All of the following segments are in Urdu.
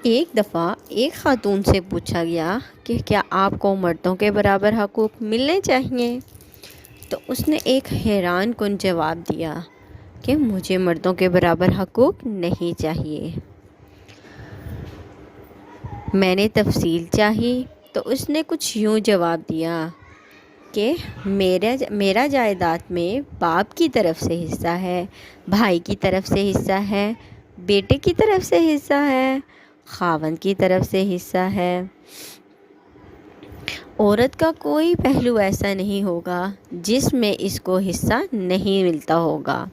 ایک دفعہ ایک خاتون سے پوچھا گیا کہ کیا آپ کو مردوں کے برابر حقوق ملنے چاہیے؟ تو اس نے ایک حیران کن جواب دیا کہ مجھے مردوں کے برابر حقوق نہیں چاہیے۔ میں نے تفصیل چاہی تو اس نے کچھ یوں جواب دیا کہ میرا جائیداد میں باپ کی طرف سے حصہ ہے، بھائی کی طرف سے حصہ ہے، بیٹے کی طرف سے حصہ ہے، خاوند کی طرف سے حصہ ہے۔ عورت کا کوئی پہلو ایسا نہیں ہوگا جس میں اس کو حصہ نہیں ملتا ہوگا۔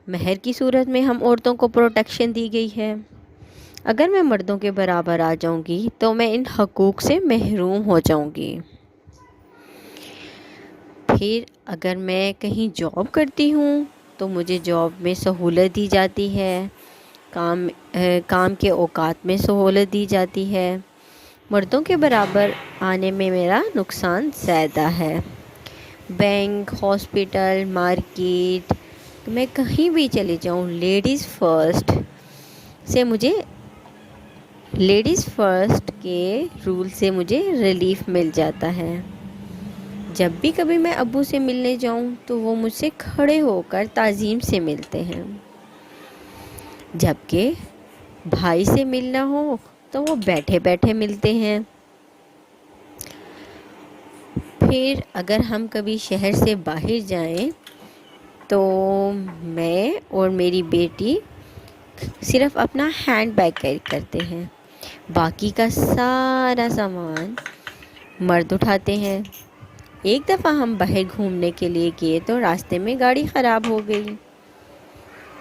مہر کی صورت میں ہم عورتوں کو پروٹیکشن دی گئی ہے۔ اگر میں مردوں کے برابر آ جاؤں گی تو میں ان حقوق سے محروم ہو جاؤں گی۔ پھر اگر میں کہیں جاب کرتی ہوں تو مجھے جاب میں سہولت دی جاتی ہے، کام کے اوقات میں سہولت دی جاتی ہے۔ مردوں کے برابر آنے میں میرا نقصان زیادہ ہے۔ بینک، ہاسپٹل، مارکیٹ، میں کہیں بھی چلے جاؤں، لیڈیز فرسٹ کے رول سے مجھے ریلیف مل جاتا ہے۔ جب بھی کبھی میں ابو سے ملنے جاؤں تو وہ مجھ سے کھڑے ہو کر تعظیم سے ملتے ہیں، جبکہ بھائی سے ملنا ہو تو وہ بیٹھے بیٹھے ملتے ہیں۔ پھر اگر ہم کبھی شہر سے باہر جائیں تو میں اور میری بیٹی صرف اپنا ہینڈ بیگ کیری کرتے ہیں، باقی کا سارا سامان مرد اٹھاتے ہیں۔ ایک دفعہ ہم باہر گھومنے کے لیے گئے تو راستے میں گاڑی خراب ہو گئی۔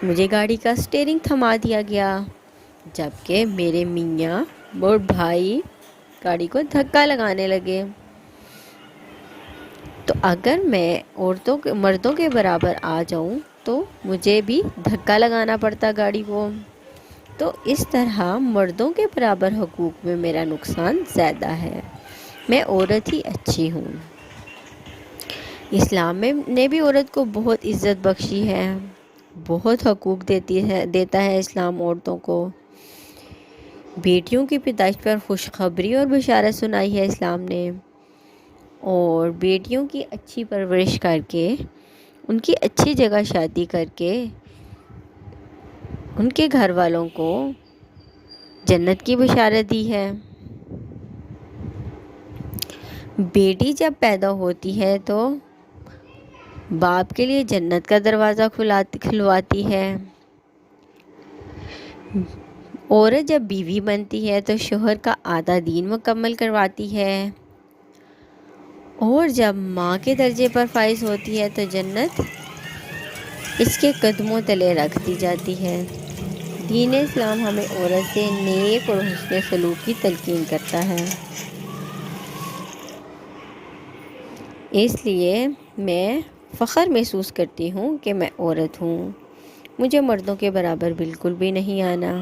مجھے گاڑی کا اسٹیئرنگ تھما دیا گیا، جبکہ میرے میاں اور بھائی گاڑی کو دھکا لگانے لگے۔ تو اگر میں مردوں کے برابر آ جاؤں تو مجھے بھی دھکا لگانا پڑتا گاڑی کو۔ تو اس طرح مردوں کے برابر حقوق میں میرا نقصان زیادہ ہے۔ میں عورت ہی اچھی ہوں۔ اسلام نے بھی عورت کو بہت عزت بخشی ہے، بہت حقوق دیتا ہے اسلام عورتوں کو۔ بیٹیوں کی پیدائش پر خوشخبری اور بشارت سنائی ہے اسلام نے، اور بیٹیوں کی اچھی پرورش کر کے، ان کی اچھی جگہ شادی کر کے، ان کے گھر والوں کو جنت کی بشارت دی ہے۔ بیٹی جب پیدا ہوتی ہے تو باپ کے لیے جنت کا دروازہ کھلواتی ہے۔ عورت جب بیوی بنتی ہے تو شوہر کا آدھا دین مکمل کرواتی ہے، اور جب ماں کے درجے پر فائز ہوتی ہے تو جنت اس کے قدموں تلے رکھ دی جاتی ہے۔ دین اسلام ہمیں عورت سے نیک اور حسن سلوک کی تلقین کرتا ہے۔ اس لیے میں فخر محسوس کرتی ہوں کہ میں عورت ہوں۔ مجھے مردوں کے برابر بالکل بھی نہیں آنا۔